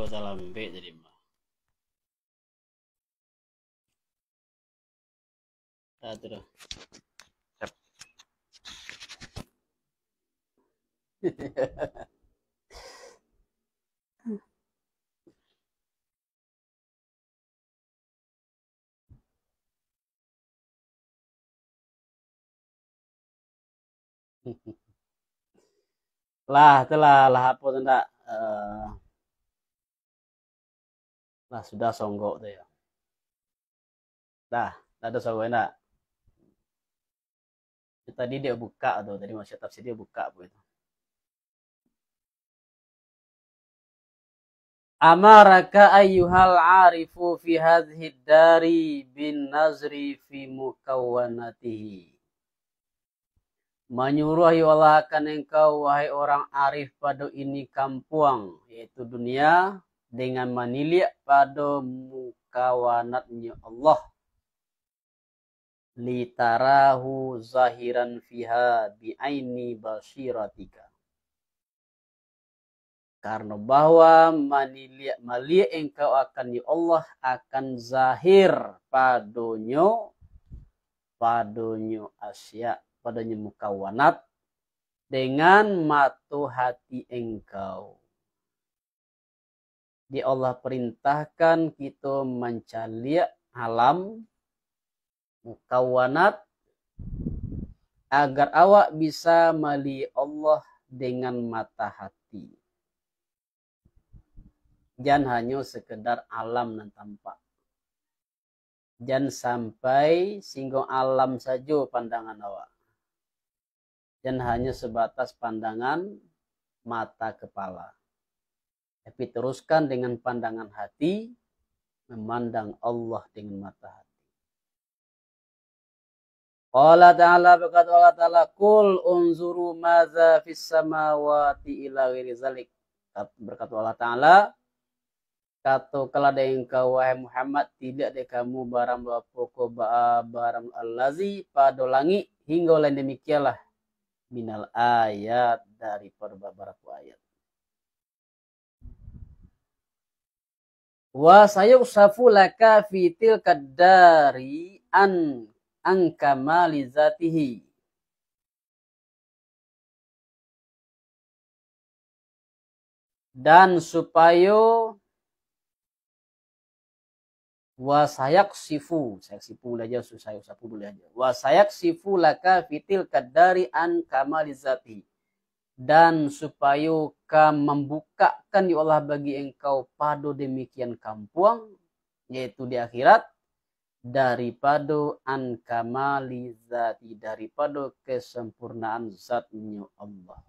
dalam B jadi mah. Satu dah. Telah apa tidak lah sudah songgok tuh ya. Dah ada songgok enggak? Tadi dia buka tuh, tadi masih tafsir dia buka begitu. Amaraka ayyuhal arifu fi hadhihi dari bin nazri fi mukawwanatihi. Menyuruh Allah akan engkau wahai orang arif pada ini kampuang, yaitu dunia, dengan meniliak pada mukawanatnya Allah. Litarahu zahiran fiha bi'aini basiratika. Karena bahwa melihat engkau akan ya Allah akan zahir padonyo asya, padanya mukawanat dengan mata hati engkau. Di Allah perintahkan kita mencari alam mukawanat agar awak bisa melihat Allah dengan mata hati. Jangan hanya sekedar alam dan tampak. Jangan sampai singgung alam saja pandangan awak. Dan hanya sebatas pandangan mata kepala. Tapi teruskan dengan pandangan hati, memandang Allah dengan mata hati. Allah Ta'ala berkata Allah Ta'ala, Kul unzuru madza fis samawati ila ghairi zalik. Berkata Allah Ta'ala, katakanlah dengan engkau wahai Muhammad, tidak ada kamu barang pokok barang allazi pada langit hingga lain demikianlah minal ayat daripada beberapa ayat. Wa sayusafu laka fi tilka dari an kamali zatihi. Dan supaya wasayak sifu boleh aja, susah sapu boleh aja. Wasayak sifu laka fitil kadari an kamalizati. Dan supaya membukakan ya Allah bagi engkau pada demikian kampuang, yaitu di akhirat, daripada an kamalizati, daripada kesempurnaan zatnya Allah.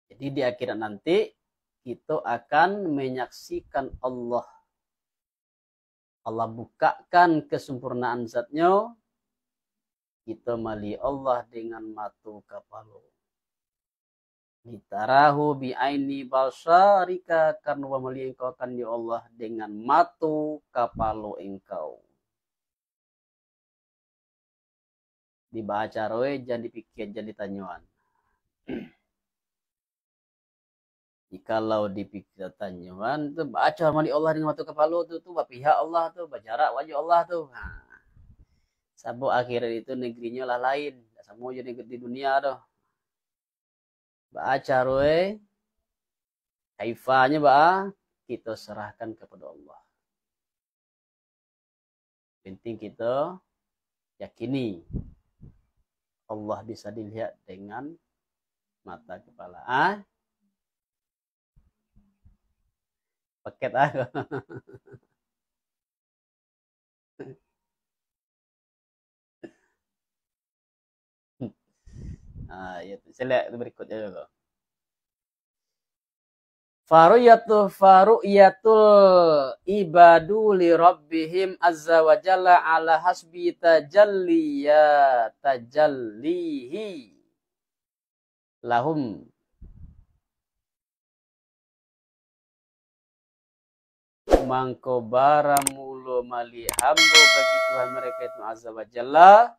Jadi di akhirat nanti kita akan menyaksikan Allah. Allah bukakan kesempurnaan zatnya. Kita melihat Allah dengan mata kepala. Litarahu bi'aini basarika, karena melihat engkau akan ya Allah dengan mata kepala engkau. Dibaca roe, jangan dipikir, jangan ditanyaan. Jikalau dipikir tanyaan tu baca mali Allah dengan mata kepala tu pihak Allah tu berjarak wajah Allah tu. Sabuk akhirat itu negerinya lah lain, tak sama je negeri di dunia tu. Baca roe, kaifahnya kita serahkan kepada Allah. Penting kita yakini Allah bisa dilihat dengan mata kepala. Paket ya, saya lihat berikutnya dulu. Faru'yatul ibadu li rabbihim azza wa jalla ala hasbi tajallihi lahum. Mangko bara mulu mali hamba bagi Tuhan mereka itu azza wa jalla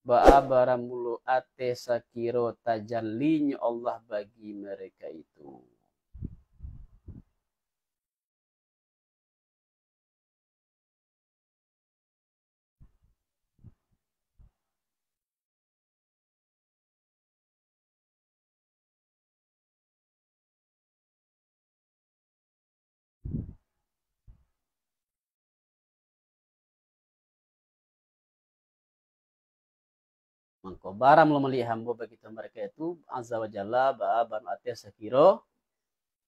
ba'a baramulu ate sakiro tajallinya Allah bagi mereka itu. Mangko baram lo melihat hamba bagi mereka itu azza wa jalla ba'a baram ate sakiro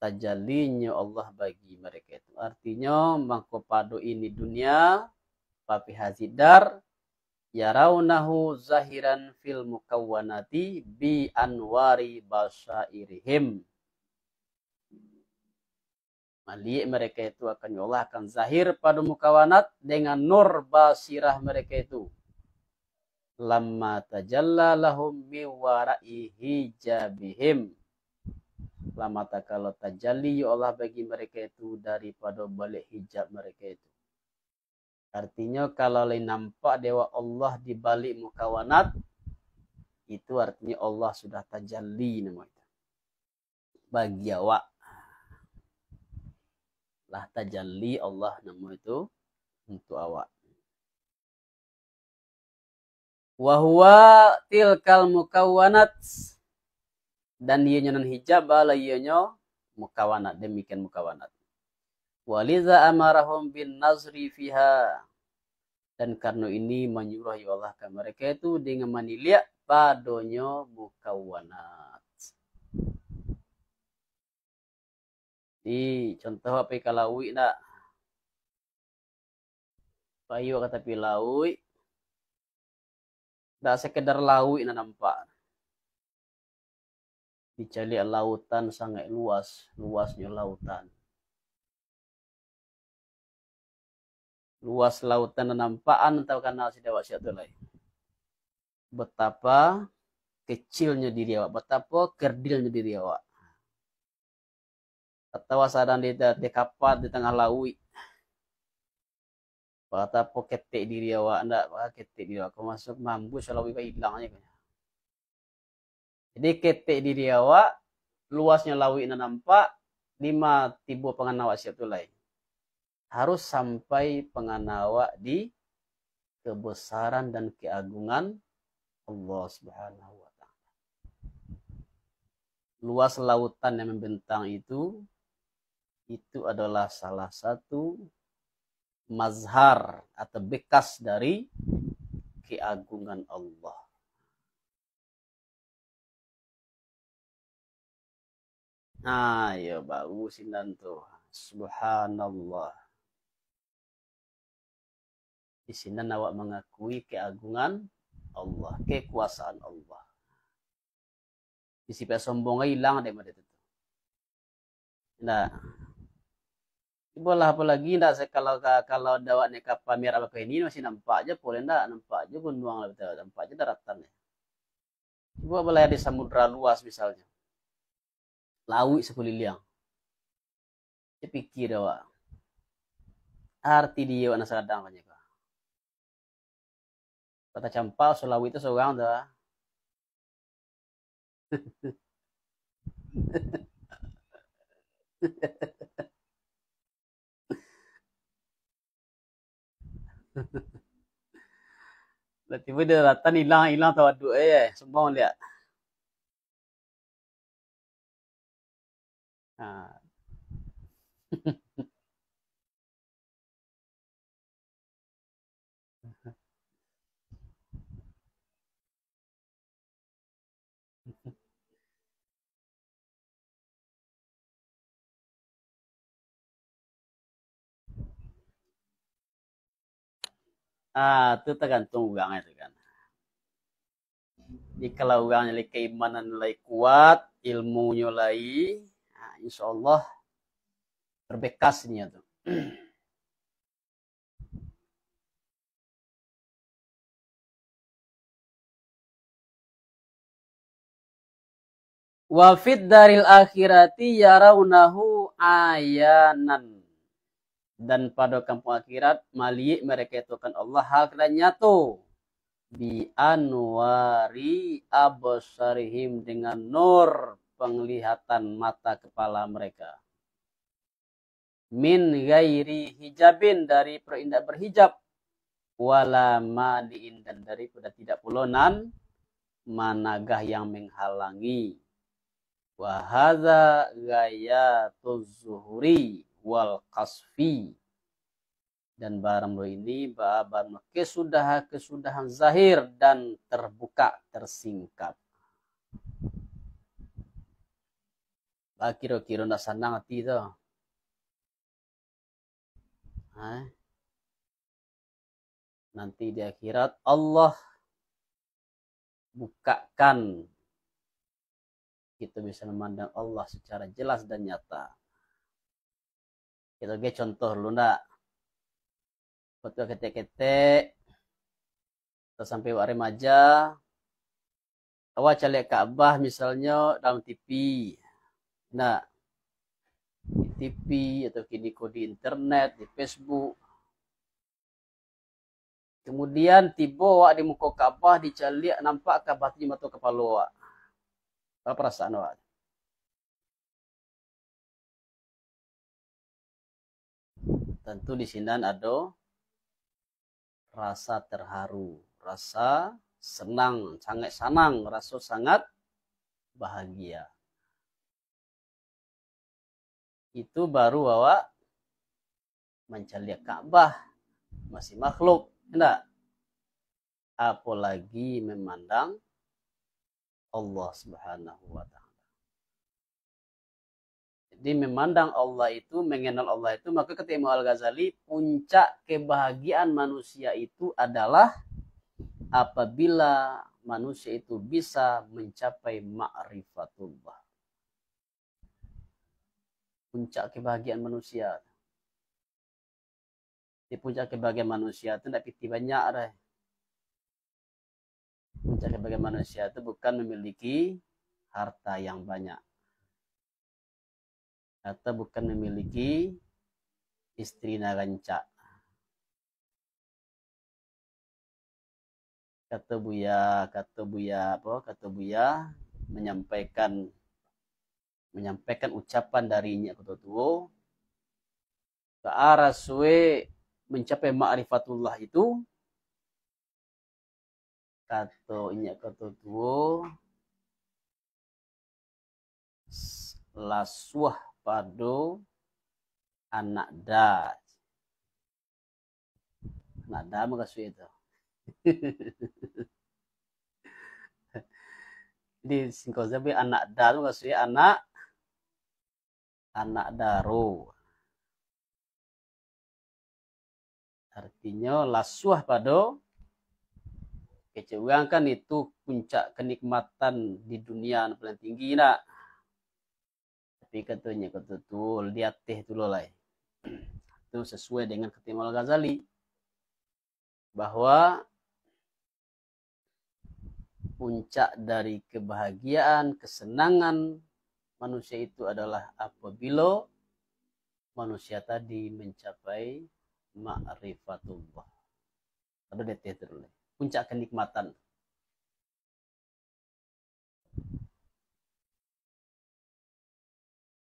tajallinya Allah bagi mereka itu. Artinya mangko padu ini dunia papi hazidar yarawnahu zahiran fil mukawwanati bi anwari basairihim. Mali mereka itu akan Allah akan zahir pada mukawanat dengan nur basirah mereka itu. Lamma tajalla lahum mi wara'i hijabihim. Lama kalau tajalli ya Allah bagi mereka itu daripada balik hijab mereka itu. Artinya kalau nampak dewa Allah di balik mukawanat, itu artinya Allah sudah tajalli nama itu. Bagi awak. Lah tajalli Allah nama itu untuk awak. Wahwa tilkal mukawanat. Dan ianya nan hijab bala ianya mukawanat. Demikian mukawanat. Waliza amarahum bin nazri fiha. Dan karena ini menyuruh ya Allah ke mereka itu dengan meniliak padonyo mukawanat. Di contoh apa kalawi nak. Payu kata pilawi. Tak sekedar lawi na nampak. Dicari lautan sangat luas. Luasnya lautan. Luas lautan na nampaan atau kanal si dewa siatu lain. Betapa kecilnya diri awak. Betapa kerdilnya diri awak. Atau sadang di kapal di tengah laut. Betapa ketik diri awak. Anda ketik diri awak. Kau masuk mampu selalu hilang aja. Jadi ketik diri awak. Luasnya laut na nampak. 5 tibu penganawa siatu lain. Harus sampai penganawa di kebesaran dan keagungan Allah Subhanahu wa taala. Luas lautan yang membentang itu adalah salah satu mazhar atau bekas dari keagungan Allah. Nah, ya bagusin dan tuh. Subhanallah. Di sini awak mengakui keagungan Allah, kekuasaan Allah. Di sini sombongnya hilang daripada itu. Nah, bola apalagi ndak kalau dawak nek pamer apa ini masih nampak aja boleh ndak nampak aja gunung lah nampak aja daratan ya. Coba boleh di samudra luas misalnya. Laut sekeliling. Saya pikir dawak. Arti dia anak sadang banyak. Kata campak Sulawesi itu seorang dah. Tiba dia datang hilang tahu aduk sembang lihat. Nah. Itu tergantung orangnya itu kan. Jadi kalau orangnya lagi keimanan lagi kuat, ilmunya lagi, nah, insya Allah berbekasnya tuh. Wafid daril akhirati yarawnahu ayanan. Dan pada kampung akhirat mali mereka itu kan Allah hal kena nyatu bi anwari absarihim, dengan nur penglihatan mata kepala mereka, min gairi hijabin, dari tidak berhijab, wala maniin, dan daripada tidak pulonan managah yang menghalangi. Wa hadza ghayatuz zuhuri wal qasfi, dan barang ini barang kesudahan zahir dan terbuka tersingkap. Kira-kira nak senang hati tu. Nanti di akhirat Allah bukakan, kita bisa memandang Allah secara jelas dan nyata. Kita bagi contoh dulu nak. Foto ketek-ketek, atau sampai wak remaja, awak calik Ka'bah misalnya dalam TV. Nah, di TV atau kini di internet, di Facebook. Kemudian tiba awak di muka Ka'bah, dicalik nampak Ka'bah di mata kepala awak. Apa perasaan awak? Tentu di sini ada rasa terharu, rasa senang, sangat senang, rasa sangat bahagia. Itu baru awak mencari Ka'bah, masih makhluk, enggak? Apalagi memandang Allah Subhanahu wa Ta'ala. Jadi memandang Allah itu, mengenal Allah itu, maka kata Imam Al-Ghazali, puncak kebahagiaan manusia itu adalah apabila manusia itu bisa mencapai ma'rifatullah. Puncak kebahagiaan manusia. Di puncak kebahagiaan manusia itu tidak piti banyak dah. Puncak kebahagiaan manusia itu bukan memiliki harta yang banyak, atau bukan memiliki istri narancak. Kata Buya menyampaikan ucapan darinya kata tua, ke arah suwe mencapai ma'rifatullah itu, kata tua, lasuah pada anak dah. Anak dah makasih itu. Jadi singkatnya anak dah itu maksudnya anak daru. Artinya lasuah pada kecewaan, kan itu puncak kenikmatan di dunia yang paling tinggi nak. Tapi katanya kata tu lihat teh tu lah. Itu sesuai dengan kata Imam Al-Ghazali bahwa puncak dari kebahagiaan, kesenangan manusia itu adalah apabila manusia tadi mencapai ma'rifatullah. Ada deteh terus. Puncak kenikmatan.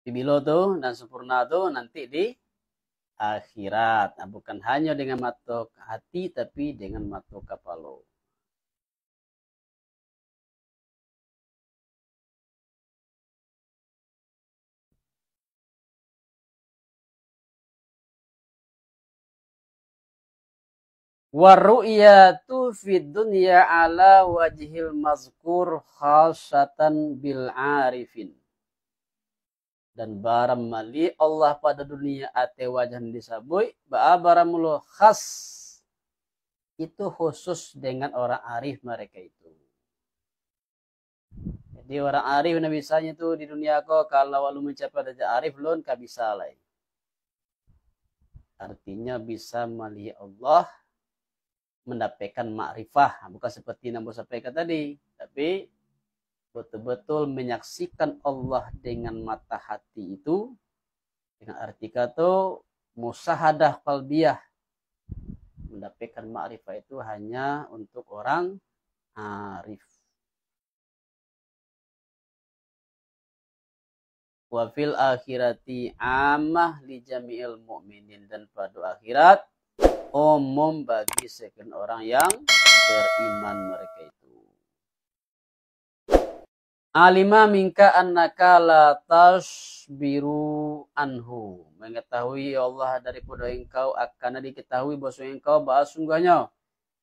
Bila tu dan sempurna tu nanti di akhirat. Nah, bukan hanya dengan mata hati tapi dengan mata kepala. Waru'yatu fid dunya ala wajhil mazkur khasatan bil arifin. Dan barang mali Allah pada dunia ate wajah disabui barang mulu khas itu khusus dengan orang arif mereka itu. Jadi orang arif na bisanya itu di dunia ko kalau walu mencapai derajat arif lon ka bisa lah. Artinya bisa melihat Allah, mendapatkan makrifah, bukan seperti yang saya sampaikan tadi, tapi betul-betul menyaksikan Allah dengan mata hati itu, dengan arti kata musahadah qalbiyah, mendapatkan ma'rifah itu hanya untuk orang arif. Wa fil akhirati ammah li jami'il mu'minin, dan pada akhirat umum bagi sekian orang yang beriman mereka itu. Alima minka annaka la tasbiru anhu. Mengetahui Allah daripada engkau, akan diketahui bahwa engkau bahwa sungguhnya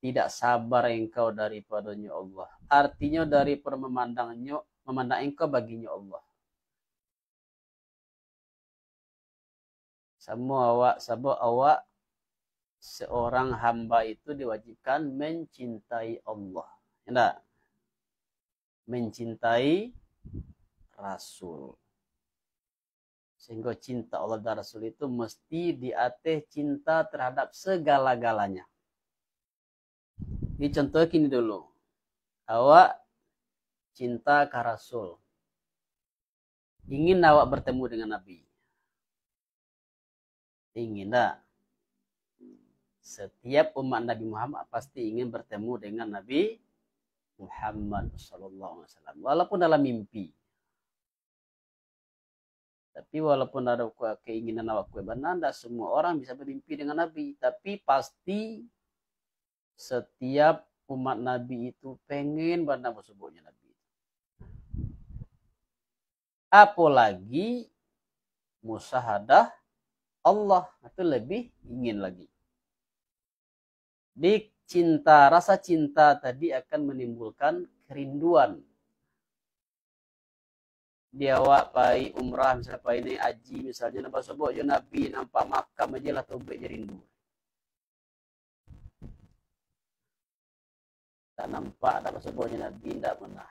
tidak sabar engkau daripadanya Allah. Artinya daripada memandang engkau baginya Allah. Sabab awak seorang hamba itu diwajibkan mencintai Allah. Enggak? Mencintai Rasul. Sehingga cinta Allah dan Rasul itu mesti diatih cinta terhadap segala-galanya. Ini contoh gini dulu. Awak cinta ke Rasul. Ingin awak bertemu dengan Nabi. Ingin tak? Setiap umat Nabi Muhammad pasti ingin bertemu dengan Nabi Muhammad SAW. Walaupun dalam mimpi. Tapi walaupun ada keinginan awak benar, tidak semua orang bisa bermimpi dengan Nabi. Tapi pasti setiap umat Nabi itu pengen bertemu sebutnya Nabi. Apalagi musyahadah Allah, itu lebih ingin lagi. Rasa cinta tadi akan menimbulkan kerinduan. Dia awak pai umrah, misalnya pai ini haji, misalnya nampak sebut je Nabi, nampak makam aja lah tobek je rindu. Tak nampak, tak sebutnya Nabi, tak pernah.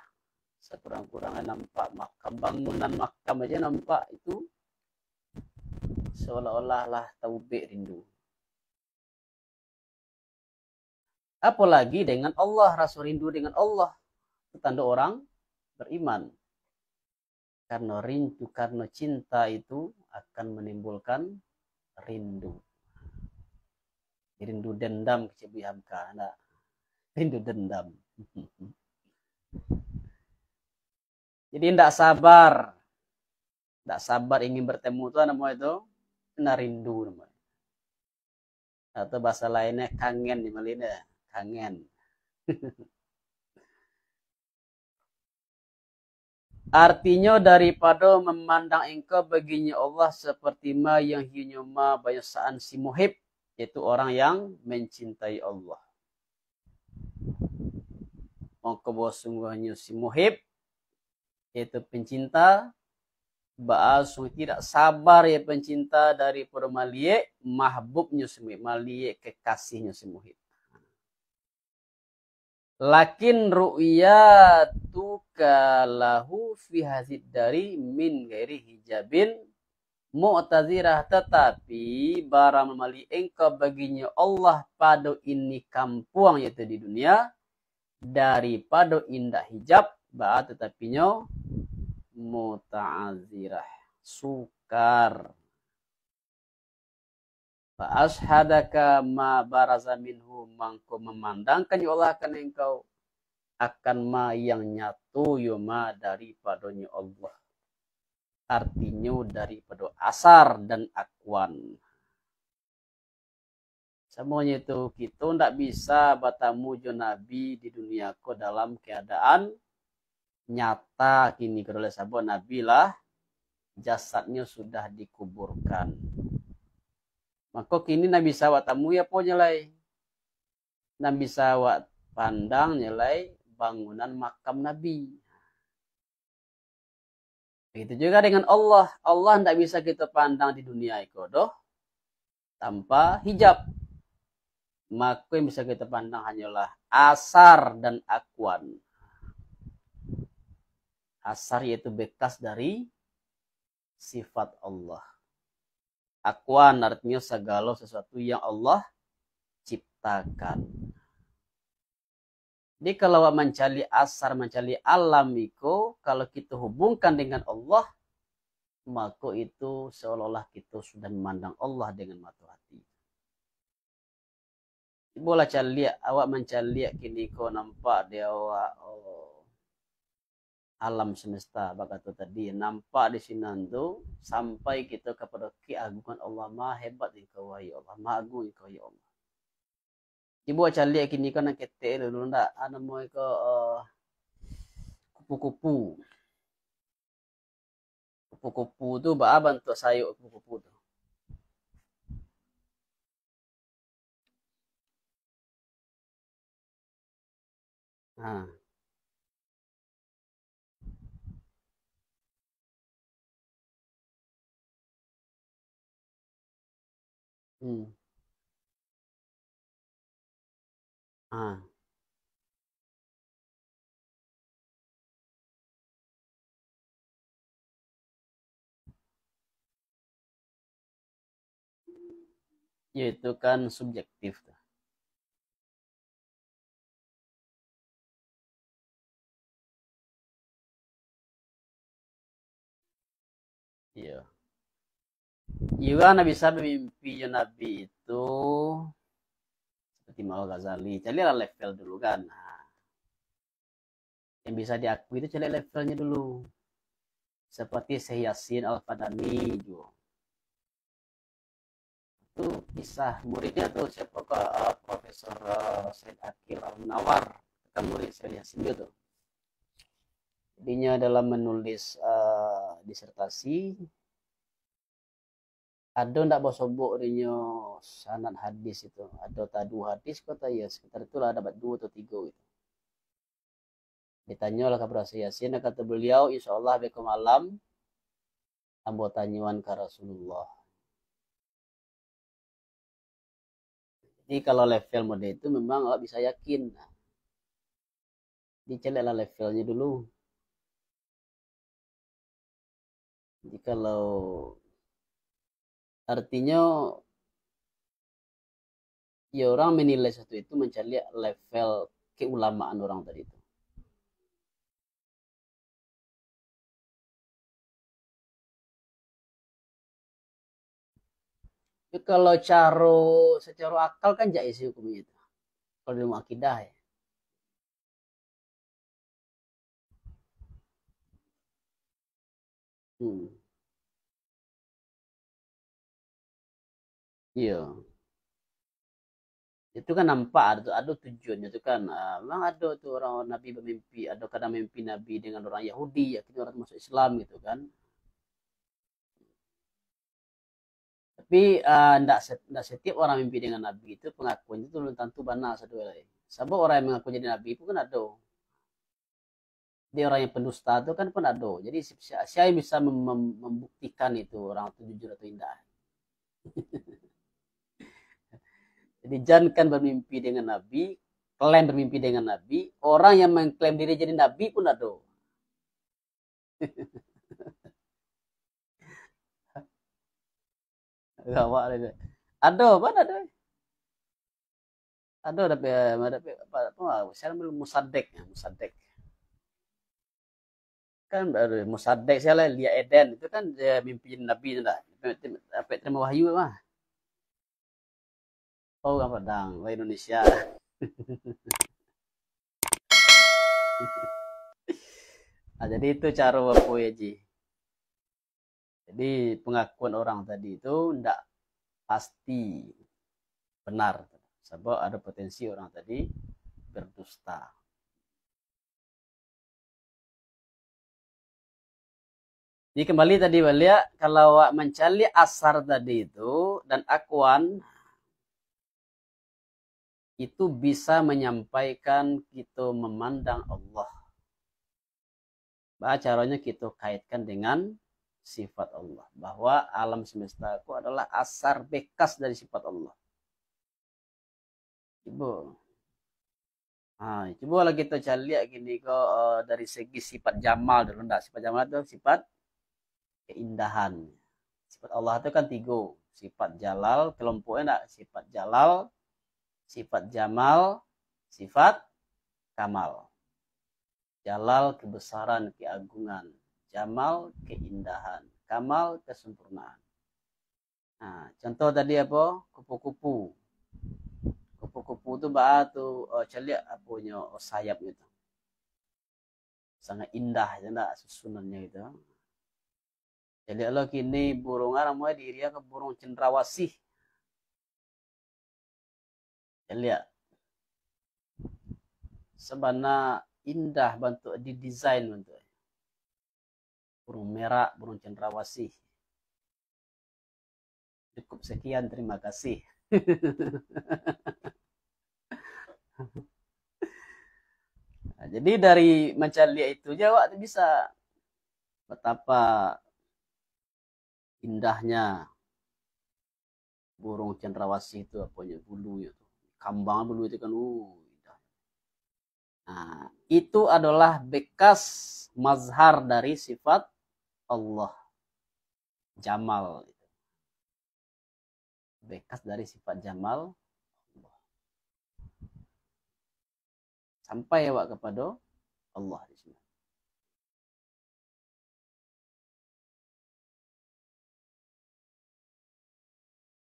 Sekurang-kurangnya nampak makam, bangunan makam aja nampak itu seolah-olah lah taubik rindu. Apalagi dengan Allah, rasa rindu dengan Allah. Itu tanda orang beriman. Karena rindu, karena cinta itu akan menimbulkan rindu. Rindu dendam kecebihamka. Nah, rindu dendam. Jadi tidak sabar. Tidak sabar ingin bertemu itu namanya itu. Kena rindu namanya. Atau bahasa lainnya kangen di Malina. Kangen. Artinya daripada memandang engkau baginya Allah seperti ma yang hinyuma bayasaan si muhib, yaitu orang yang mencintai Allah. Maka bahwa sungguhnya si muhib, yaitu pencinta, bahasung tidak sabar ya pencinta daripada maliye mahbubnya si muhib, maliye kekasihnya si muhib. Lakin ru'yatuka lahu fi hazid dari min gairi hijabin mu'tazirah, tetapi barang memali engkau baginya Allah pada ini kampuang yaitu di dunia daripada indah hijab ba tetapinya muta'azirah sukar. Fa ashadaka ma baraza minhu, mangko memandangkan ya Allah akan engkau akan ma yang nyatu yoma daripadanya Allah. Artinya daripada asar dan akwan. Semuanya itu kita tidak bisa bertemu dengan Nabi di dunia ko dalam keadaan nyata kini kalau sabun Nabi lah jasadnya sudah dikuburkan. Maka kini Nabi sawat tamu ya po nyelai. Nabi sawat pandang nyelai bangunan makam Nabi. Begitu juga dengan Allah. Allah tidak bisa kita pandang di dunia ikodoh tanpa hijab. Maka yang bisa kita pandang hanyalah asar dan akwan. Asar yaitu bekas dari sifat Allah. Akwan artinya segala sesuatu yang Allah ciptakan. Jadi kalau mencari asar, mencari alam itu, kalau kita hubungkan dengan Allah, maka itu seolah-olah kita sudah memandang Allah dengan mata hati. Bola caliak, awak mencaliak kini kau nampak dia awak alam semesta bakatu tadi nampak di sini tu sampai kita kepada keagungan Allah, maha hebat engkau wahai Allah, maha agung engkau ya Allah. Ibu caliak kini kan ketek dulu ndak ana mau ke kupu-kupu. Kupu-kupu tu ba bentuk sayuk kupu-kupu tu. Ha. Hmm. Ha. Ya itu kan subjektif. Iya. Juga Nabi bisa mimpi Nabi itu seperti Imam Ghazali. Cari level dulu kan. Nah, yang bisa diakui itu cari levelnya dulu. Seperti Syekh Yasin Al-Fadani juga. Itu kisah muridnya tuh siapa ke Profesor Said Akil Al-Nawar. Kan murid Syekh Yasin gitu. Jadinya dalam menulis disertasi ada ndak bos sobok rinyo sanad hadis itu ada tadu hadis kata ya sekitar itulah dapat 2 atau 3 itu ditanya oleh kepada Yasin kata beliau insyaallah besok malam ambo tanyuan ke Rasulullah. Jadi kalau level mode itu memang nggak bisa yakin, nah, diceleklah levelnya dulu. Jadi kalau artinya ya orang menilai satu itu mencari level keulamaan orang tadi itu. Jadi kalau secara akal kan jais hukumnya itu. Kalau ilmu akidah ya. Hmm. Iya. Itu kan nampak ada tujuannya itu kan memang ada tuh orang Nabi bermimpi ada kadang mimpi Nabi dengan orang Yahudi akhirnya orang masuk Islam gitu kan tapi ndak setiap orang mimpi dengan Nabi itu pengakuan itu belum tentu benar satu lagi sebab orang yang mengaku jadi Nabi itu kan ada dia orang yang pendusta itu kan pun ada jadi siapa yang bisa membuktikan itu orang itu jujur atau tidak jadi jangan kan bermimpi dengan Nabi klaim bermimpi dengan Nabi orang yang mengklaim diri jadi Nabi pun ada. Gawak ada. Ada apa ada? Ada apa? Saya belum musadek ya, musadek. Kan baru musadek saya lah lihat Eden itu kan dia mimpi Nabi enggak. Apa terima wahyu mah. Oh, kan Padang, wah Indonesia. Nah, jadi itu cara apa ya, Ji. Jadi pengakuan orang tadi itu enggak pasti benar. Sebab ada potensi orang tadi berdusta. Jadi kembali tadi Walia, kalau mencari asar tadi itu dan akuan itu bisa menyampaikan kita memandang Allah. Bah caranya kita kaitkan dengan sifat Allah. Bahwa alam semesta itu adalah asar bekas dari sifat Allah. Ibu. Nah, coba lah kita cari lihat gini kok dari segi sifat jamal dulu. Enggak, sifat jamal itu sifat keindahan. Sifat Allah itu kan 3. Sifat jalal, kelompoknya enggak? Sifat jalal, sifat jamal, sifat kamal. Jalal kebesaran, keagungan. Jamal keindahan. Kamal kesempurnaan. Nah, contoh tadi apa? Kupu-kupu. Kupu-kupu tuh batu celik apunya sayap gitu. Sangat indah ya enggak susunannya itu. Jadi lo kini burung namanya diri ke burung cendrawasih. Lihat sebenarnya indah bentuk didesain bentuk. Burung merah, burung cendrawasih. Cukup sekian, terima kasih. Nah, jadi dari mencari itu Jawa bisa betapa indahnya burung cendrawasih itu apanya bulu itu. Kambang bulu itu kan indah. Nah, itu adalah bekas mazhar dari sifat Allah. Jamal. Bekas dari sifat jamal Allah. Sampai ya kepada Allah di sini.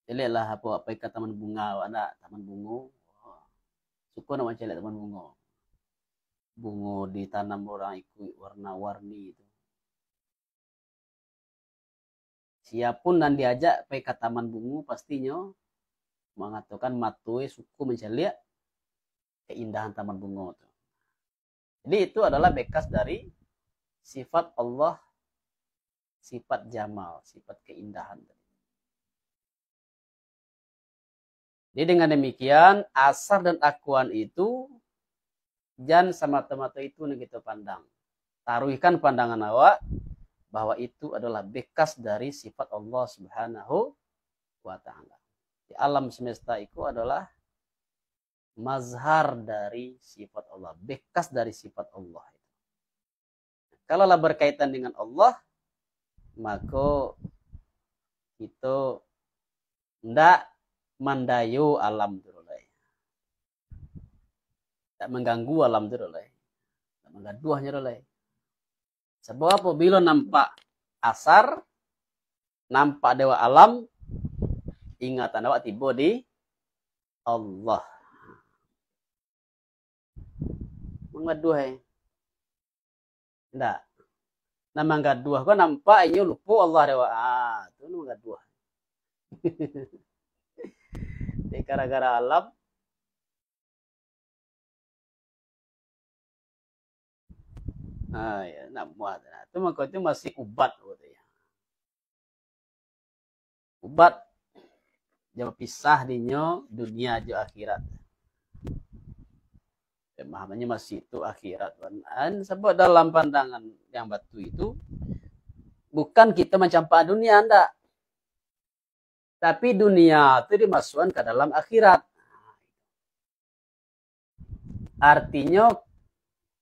Jadi lah apa ikat taman bunga, ada taman bunga. Suka nama celek taman bunga. Bunga ditanam orang ikut warna-warni itu. Siapun dan diajak ikat taman bunga pastinya mengatakan matue suku mencari keindahan taman bunga itu. Jadi itu adalah bekas dari sifat Allah, sifat jamal, sifat keindahan. Jadi dengan demikian asar dan akuan itu jangan semata-mata itu yang kita pandang. Taruhkan pandangan awak bahwa itu adalah bekas dari sifat Allah Subhanahu wa taala. Di alam semesta itu adalah mazhar dari sifat Allah, bekas dari sifat Allah. Kalaulah berkaitan dengan Allah, maka itu tidak mandayu alam terulai. Tak mengganggu alam terulai. Tak menggaduhnya terulai. Sebab apabila nampak asar, nampak dewa alam, ingatan awak tiba di Allah. Menggaduh tidak. Nah menggaduh kau nampak ini lupa Allah dewa. Itu menggaduh. Jadi gara-gara alam ya, nak muat. Itu maka itu masih ubat katanya. Ubat jauh pisah dinyo dunia jo akhirat. Pemahamannya masih itu akhirat. Dan sebab dalam pandangan yang batu itu bukan kita mencampak dunia anda. Tapi dunia itu dimasukkan ke dalam akhirat. Artinya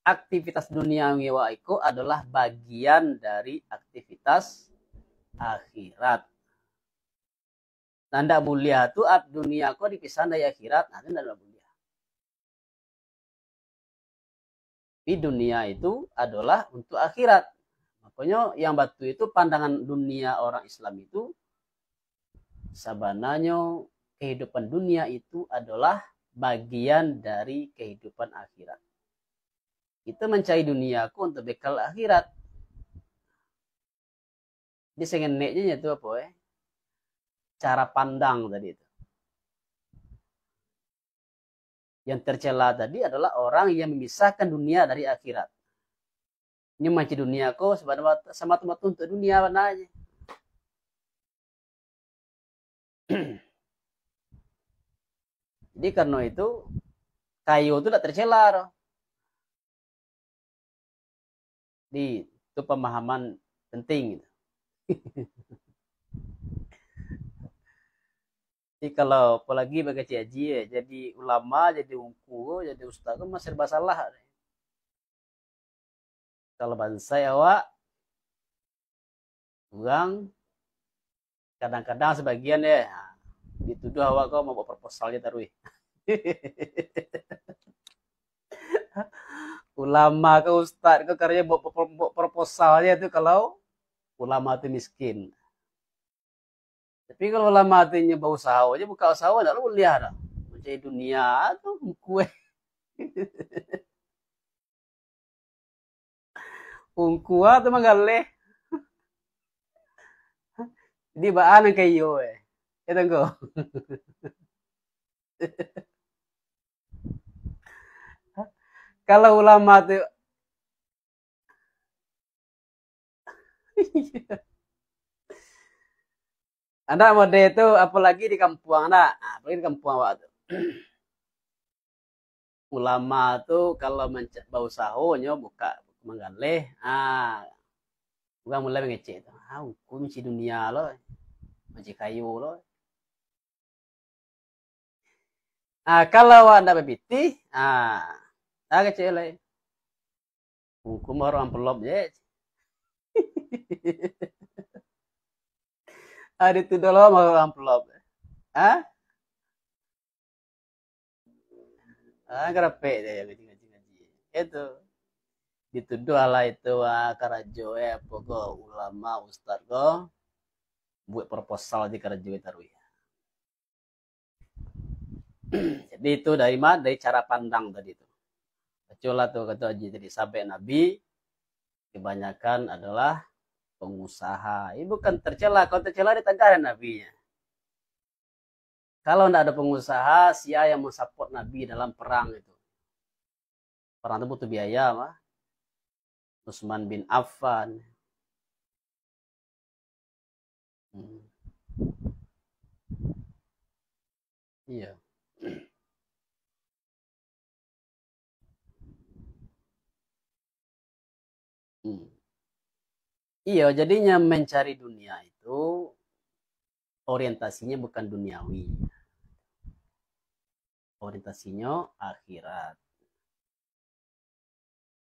aktivitas duniawi itu adalah bagian dari aktivitas akhirat. Tanda mulia itu dunia kok dipisah dari akhirat, nah itu tidak mulia. Tapi dunia itu adalah untuk akhirat. Makanya yang batu itu pandangan dunia orang Islam itu sebenarnya kehidupan dunia itu adalah bagian dari kehidupan akhirat. Kita mencari duniaku untuk bekal akhirat. Jadi sengeneknya itu apa cara pandang tadi itu. Yang tercela tadi adalah orang yang memisahkan dunia dari akhirat. Ini mencari duniaku sama tempat untuk dunia mana aja. Jadi karena itu kayu itu tidak tercela. Di itu pemahaman penting. Jadi kalau apalagi bagi ciaji ya, jadi ulama, jadi ungku, jadi ustaz kan masih serba salah. Kalau bangsa awak kurang kadang-kadang sebagian ya dituduh awak kau mau proposalnya taruh. Ulama ke ustaz ke karya buat proposalnya itu kalau ulama itu miskin. Tapi kalau ulama itu nyoba usaha aja buka usaha enggak lu lihat. mencari dunia tuh kue ungkua tuh mangaleh di baan ang kayo itu go kalau ulama tuh anda mode itu apalagi di kampung anda apalagi di kampung waktu ulama tuh kalau bau sahonyo buka menggaleh bukan mulai mengecek aku menci dunia loh menci kayu loh kalau anda bebiti kecil lah hukum orang pelop ya itu dulu mau orang pelop kerapek deh yang ngaji-ngaji itu dituduh lah itu karajo pokok ulama ustad go buat proposal di karajo taruh ya. Jadi itu dari mana? Dari cara pandang tadi itu. Kecuali tuh kata Haji tadi sampai Nabi kebanyakan adalah pengusaha. Ini bukan tercela, kalau tercela ditanggarin nabinya. Kalau tidak ada pengusaha, siapa yang mensupport Nabi dalam perang itu? Perang itu butuh biaya, mah. Utsman bin Affan. Iya. Iya, jadinya mencari dunia itu orientasinya bukan duniawi. Orientasinya akhirat.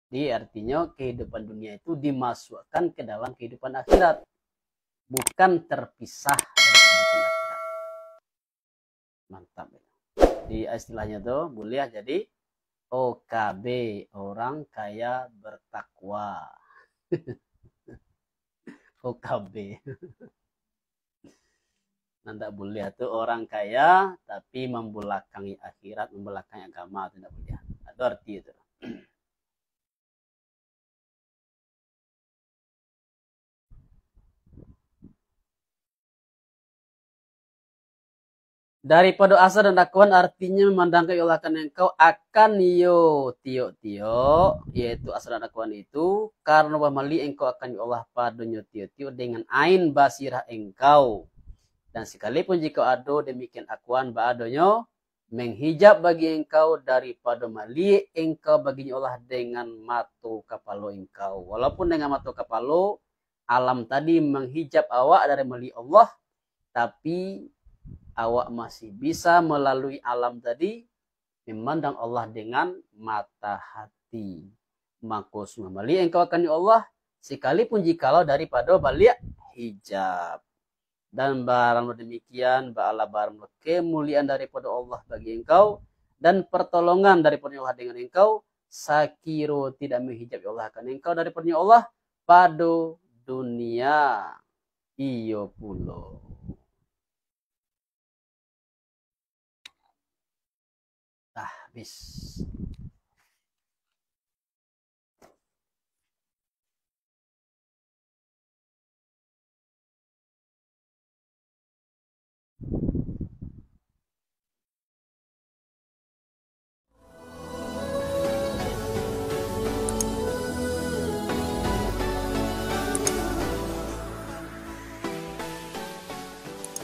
Jadi artinya kehidupan dunia itu dimasukkan ke dalam kehidupan akhirat. Bukan terpisah dari kehidupan akhirat. Mantap. Di istilahnya tuh boleh jadi OKB, orang kaya bertakwa. OKB. Nanda boleh tuh orang kaya tapi membelakangi akhirat, membelakangi agama, tidak boleh. Itu arti itu. Daripada asa dan dakwaan artinya memandangkan Allah akan engkau akan tio, yaitu asa dan dakwaan itu karena mali engkau akan Allah padanya tio dengan ain basirah engkau. Dan sekalipun jika ada demikian akuan ba'adonyo menghijab bagi engkau daripada mali engkau baginya Allah dengan mata kapalo engkau. Walaupun dengan mata kapalo alam tadi menghijab awak dari mali Allah, tapi awak masih bisa melalui alam tadi memandang Allah dengan mata hati. Maka mali engkau akan Allah sekalipun jikalau daripada balik hijab. Dan barang demikian ba'ala barang kemuliaan daripada Allah bagi engkau dan pertolongan daripada Allah dengan engkau sakiro tidak menghijab Allah akan engkau daripada Allah pada dunia iyo pulo. Habis.